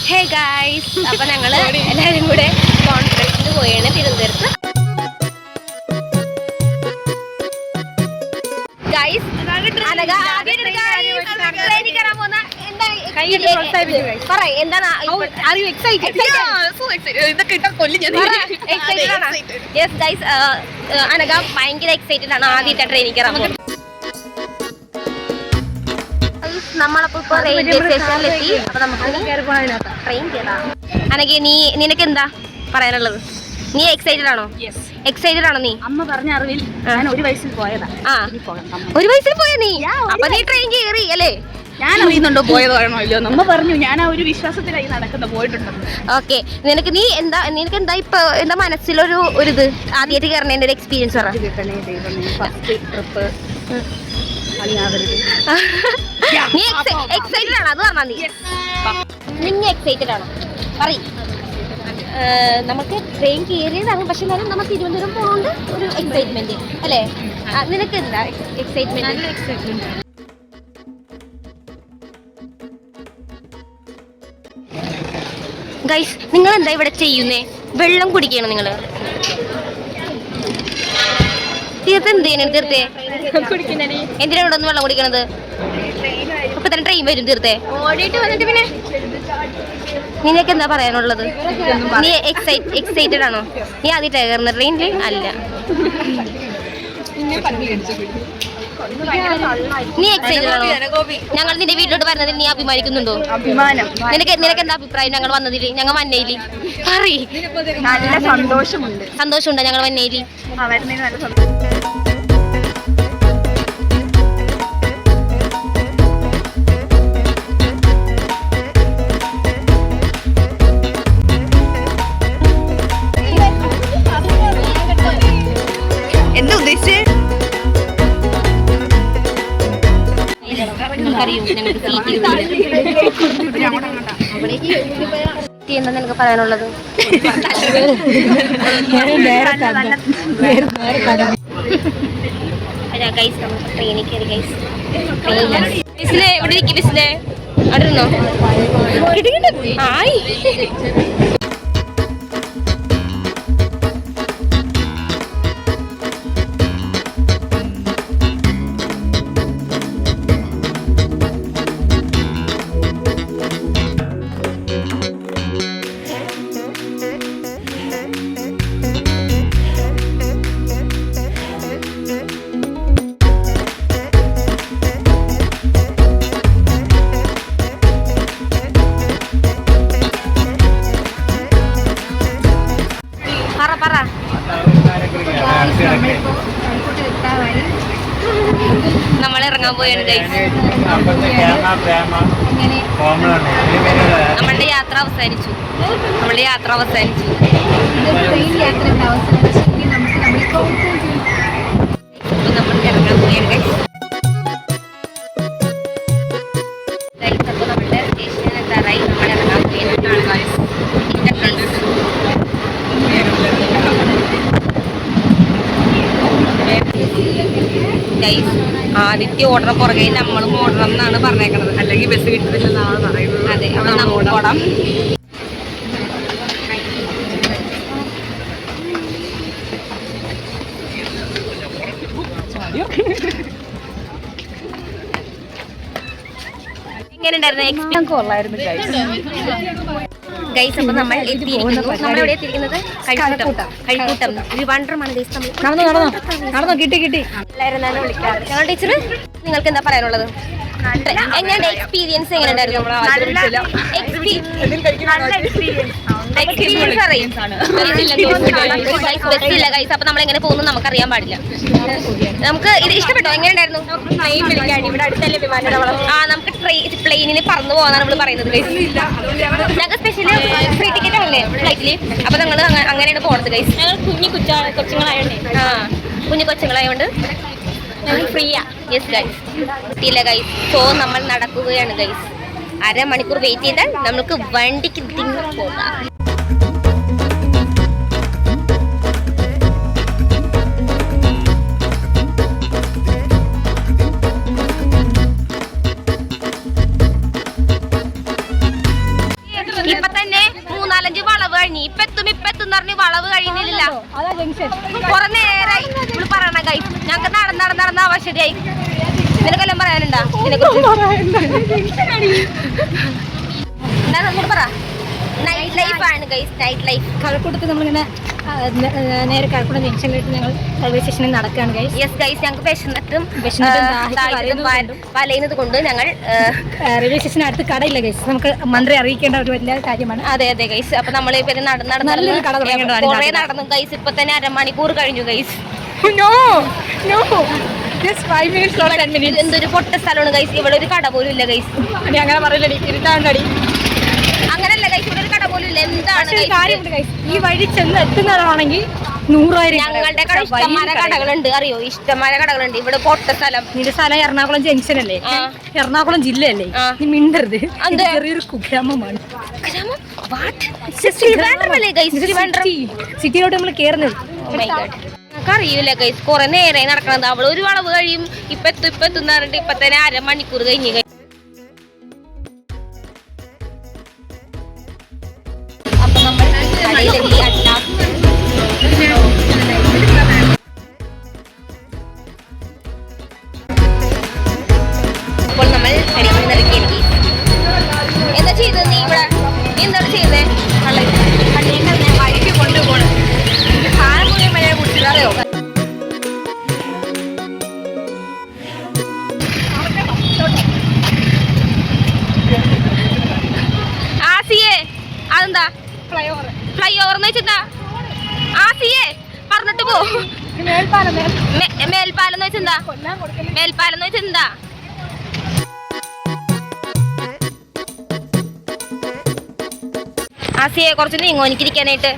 Hey guys, അപ്പൊ ഞങ്ങള് എല്ലാവരും കൂടെ കോൺഫറൻസിന് പോയാണ് തിരുവനന്തപുരത്ത്. ഗൈസ് അനഘ ഭയങ്കര എക്സൈറ്റഡ് ആണ് ആദ്യമായിട്ട് ട്രെയിനിൽ കയറാൻ പോകുന്നത്. നമ്മളപ്പോ ഇപ്പൊ റെയിൽവേ സ്റ്റേഷനിലെത്തി. അപ്പൊ നമുക്ക് ട്രെയിൻ കയറാം. അനഘ നിനക്ക് എന്താ പറയാനുള്ളത്? നീ എക്സൈറ്റഡ് ആണോ? എക്സൈറ്റഡ് ആണോ നീ? അമ്മ പറഞ്ഞ അറിവിൽ ഞാൻ ഒരു വയസ്സിൽ പോയതാ. ഒരു വയസ്സിൽ പോയാ നീ? അപ്പൊ നീ ട്രെയിൻ കയറി അല്ലേ? ഞാൻ അറിയുന്നുണ്ടോ പോയതാണോ ഇല്ലയോ? നമ്മ പറഞ്ഞു ഞാൻ ആ ഒരു വിശ്വാസത്തിലായി നടക്കുന്ന പോയിട്ടുണ്ടെന്ന്. ഓക്കെ, നിനക്ക് എന്താ ഇപ്പൊ എന്താ മനസ്സിലൊരു ഇത് ആദ്യമായിട്ട് കയറുന്നതിന്റെ ഒരു എക്സ്പീരിയൻസ് പറ. ഫസ്റ്റ് ട്രിപ്പ് നീ എക്സൈറ്റഡ് ആണോ? അത് പറഞ്ഞാ നീ എക്സൈറ്റഡ് ആണോ? പറയ്. നമുക്ക് ട്രെയിൻ കയറിയതാണ്, പക്ഷെ എന്നാലും നമ്മൾ തിരുവനന്തപുരം പോകുന്നുണ്ട് ഒരു എക്സൈറ്റ്മെന്റ് അല്ലേ? നിനക്ക് എന്താ എക്സൈറ്റ്മെന്റ്? ഗൈസ്, നിങ്ങൾ എന്താ ഇവിടെ ചെയ്യുന്നേ? വെള്ളം കുടിക്കണം നിങ്ങള്. തീർത്ത് എന്ത് ചെയ്യണം? തീർത്തേ എന്തിനാ ഇവിടെ ഒന്ന് വെള്ളം കുടിക്കണത്? ഇപ്പൊ തന്നെ ട്രെയിൻ വരും. തീർത്തേ ഓടിയിട്ട് വന്നിട്ട് പിന്നെ നിനക്ക് എന്താ പറയാനുള്ളത്? നീ എക്സൈറ്റഡ് ആണോ? നീ ആദ്യമായിട്ടാ കയറുന്ന ട്രെയിനില്? അല്ല, നീ എക്സൈറ്റഡ് ആണോ? ഞങ്ങൾ നിന്റെ വീട്ടിലോട്ട് വരുന്നതിൽ നീ അഭിമാനിക്കുന്നുണ്ടോ? നിനക്ക് എന്താ അഭിപ്രായം ഞങ്ങൾ വന്നതില്? ഞങ്ങൾ വന്നേലി പറയ്. നല്ല സന്തോഷമുണ്ടോ ഞങ്ങൾ വന്നേലി? എന്താ ഉദ്ദേശിച്ചേ? എന്താ നിനക്ക് പറയാനുള്ളത്? ട്രെയിനിൽ കയറി ഗൈസ്. ഇവിടെ ബിസിലെ അവിടെ ഇരുന്നോ? ആയി നമ്മൾ ഇറങ്ങാൻ പോയാണ് ഗൈസ്. നമ്മളുടെ യാത്ര അവസാനിച്ചു. നമ്മൾ ഇറങ്ങാൻ പോയാണ് ഗൈസ്. അപ്പോൾ നമ്മുടെ സ്റ്റേഷനിൽ എത്താറായി. നമ്മൾ ഇറങ്ങാൻ പോയാണ് ഗൈസ്. ആദിത്യ ഓർഡർ പുറകെ നമ്മളും ഓടണം എന്നാണ് പറഞ്ഞേക്കണത്. അല്ലെങ്കിൽ ബസ് കിട്ടുന്നില്ലെന്നാണ് പറയുന്നത്. അതെ, അവിടെ നമ്മൾ ഓടാം. എങ്ങനെ ഉണ്ടായിരുന്നു ഗൈസ്? അപ്പൊ നമ്മൾ എത്തിയിരിക്കുന്നു. നമ്മളെവിടെ എത്തിയിരിക്കുന്നത്? കഴിക്കൂട്ടം ട്രിവാൻഡ്രമാണ് ഗൈസ്. കിട്ടി ഞങ്ങൾ ടീച്ചർ, നിങ്ങൾക്ക് എന്താ പറയാനുള്ളത്? എങ്ങനെയുണ്ട് എക്സ്പീരിയൻസ്? എങ്ങനെയുണ്ടായിരുന്നു? ബസ്സില്ല ഗൈസ്. അപ്പൊ നമ്മൾ എങ്ങനെ പോകുന്നു നമുക്കറിയാൻ പാടില്ല. നമുക്ക് ഇത് ഇഷ്ടപ്പെട്ടോ? എങ്ങനെയുണ്ടായിരുന്നു? നമുക്ക് പ്ലെയിനിന് പറന്നു പോകാനാണ് നമ്മൾ പറയുന്നത്. ഞങ്ങൾക്ക് സ്പെഷ്യൽ ഫ്രീ ടിക്കറ്റ് ആണല്ലേ ഫ്ലൈറ്റില്. അപ്പൊ ഞങ്ങൾ അങ്ങനെയാണ് പോകുന്നത് ഗൈസ്. ഞങ്ങൾ കുഞ്ഞു കൊച്ചുങ്ങളായോണ്ട് ഫ്രീയാ. Yes guys. കിട്ടിയില്ല ഗൈസ്. സോ നമ്മൾ നടക്കുകയാണ് ഗൈസ്. അരമണിക്കൂർ വെയിറ്റ് ചെയ്താൽ നമുക്ക് വണ്ടിക്ക് തിങ്ങി പോകാം. ഇപ്പൊ തന്നെ 3-4 വളവ് കഴിഞ്ഞു. ഇപ്പൊ എത്തും പറഞ്ഞ് വളവ് കഴിയുന്നില്ല. കൊറേ നേരായി ഇവിടെ പറയണ ഗൈസ്. ഞങ്ങക്ക് നടന്ന അവശതയായി. നിനക്കെല്ലാം പറയാനുണ്ടാ ഇതിനെക്കുറിച്ച്? പറ. നൈറ്റ് ലൈഫ് ആണ് ഗൈസ്, നൈറ്റ് ലൈഫ്. കഴക്കൂട്ടത്ത് നമ്മളിങ്ങനെ നേരെ കഴക്കൂട്ടം ജംഗ്ഷനിലേക്ക് ഞങ്ങൾ റെയിൽവേ സ്റ്റേഷനിൽ നടക്കുകയാണ് ഗൈസ്. യെസ് ഗൈസ്, ഞങ്ങൾക്ക് വിശന്നിട്ടും വലയുന്നത് കൊണ്ട് ഞങ്ങൾ റെയിൽവേ സ്റ്റേഷന് അടുത്ത് കടയില്ല ഗൈസ്. നമുക്ക് മന്ത്രി അറിയിക്കേണ്ട ഒരു വലിയ കാര്യമാണ്. അതെ ഗൈസ്. അപ്പൊ നമ്മൾ ഇപ്പൊ നല്ലൊരു കട തുടങ്ങേണ്ടതാണ്. കുറെ നടന്നു ഗൈസ്. ഇപ്പൊ തന്നെ 1/2 മണിക്കൂർ കഴിഞ്ഞു ഗൈസ്. എന്തൊരു പൊട്ട സ്ഥലമാണ് ഗൈസ്. ഇവിടെ ഒരു കട പോലും ഇല്ല ഗൈസ്. അങ്ങനെ പറയില്ലടി, ഇരുട്ടാണ്ടടി. അങ്ങനല്ല ഗൈസ്, ഇവിടെ ഒരു കട പോലും ഇല്ല. എന്താണ് കാര്യമുണ്ട് ഗൈസ്, ഈ വഴി ചെന്ന് എത്തുന്നതാണെങ്കിൽ 100,000. ഞങ്ങളുടെ കട ഇഷ്ടംമാരെ കടകളുണ്ട്, അറിയോ? ഇഷ്ടംമാരെ കടകളുണ്ട്. ഇവിടെ പൊട്ട സ്ഥലം. നിന്റെ സ്ഥലം എറണാകുളം ജംഗ്ഷൻ അല്ലേ? എറണാകുളം ജില്ലയല്ലേ? നീ മിണ്ടരുത്. ചെറിയൊരു കുഗ്രാമമാണ്. സിറ്റിയിലോട്ട് നമ്മൾ കേറുന്നത് അറിയൂല ഗൈസ്. കൊറേ നേരെ നടക്കണത്. അവള് ഒരു വളവ് കഴിയും. ഇപ്പൊ എത്തുന്ന പറഞ്ഞിട്ട് ഇപ്പൊ തന്നെ 1/2 മണിക്കൂർ കഴിഞ്ഞു ഗൈസ്. അപ്പൊ നമ്മൾ കടയിലെത്തി. അപ്പോൾ നമ്മൾ കടയിൽ നിറക്കി. എന്താ ചെയ്തത് നീ ഇവിടെ? നീ എന്താണ് ചെയ്തത്? വഴിക്ക് കൊണ്ടുപോകണം. സാധനം കൂടി മഴയെ കുടിച്ചില്ലറിയോ? ആസിയേ, അതെന്താ ഫ്ലൈ ഓവർ എന്ന് വെച്ചെന്താ? ആസിയേ പറഞ്ഞിട്ട് പോ. മേൽപ്പാലം എന്ന് വെച്ചെന്താ? മേൽപ്പാലം എന്ന് വെച്ചെന്താ? ആസിയെ കുറച്ച് നീങ്ങോ എനിക്കിരിക്കാനായിട്ട്.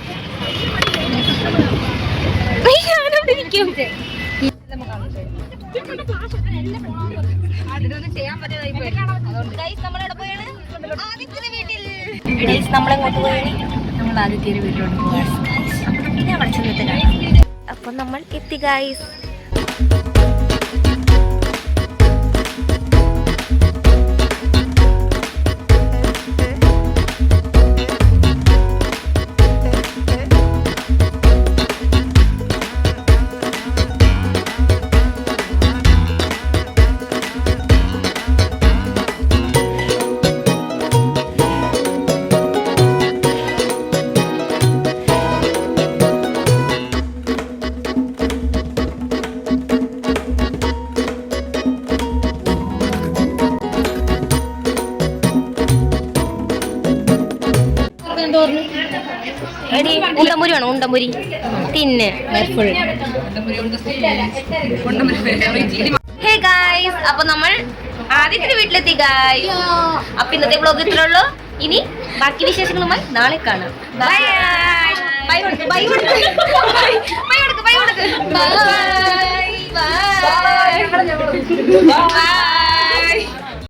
നമ്മളെങ്ങോട്ട് പോയാണ്? നമ്മൾ ആദ്യത്തെ വീട്ടിലോട്ട് പോകാം. അപ്പൊ നമ്മൾ എത്തി ഗൈസ്. എടി ഉണ്ടമുരി വേണം, ഉണ്ടമുരി തിന്ന്. ഹേ ഗൈസ്, അപ്പൊ നമ്മൾ ആദ്യത്തെ വീട്ടിലെത്തി ഗൈസ്. അപ്പൊ ഇന്നത്തെ വ്ലോഗ് ഇത്രേ ഉള്ളൂ. ഇനി ബാക്കി വിശേഷങ്ങളുമായി നാളെ കാണാം. Bye bye.